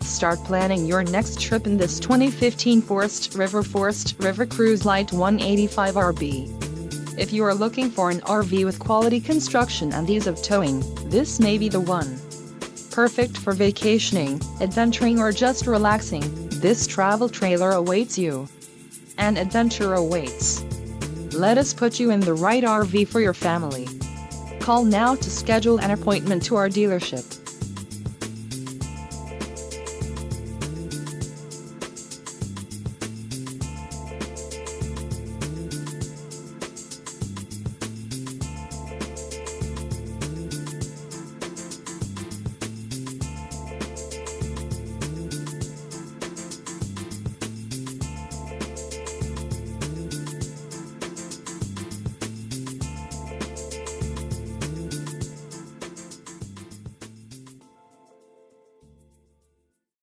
Start planning your next trip in this 2015 Forest River Cruise LITE 185RB. If you are looking for an RV with quality construction and ease of towing, this may be the one. Perfect for vacationing, adventuring or just relaxing, this travel trailer awaits you. An adventure awaits. Let us put you in the right RV for your family. Call now to schedule an appointment to our dealership.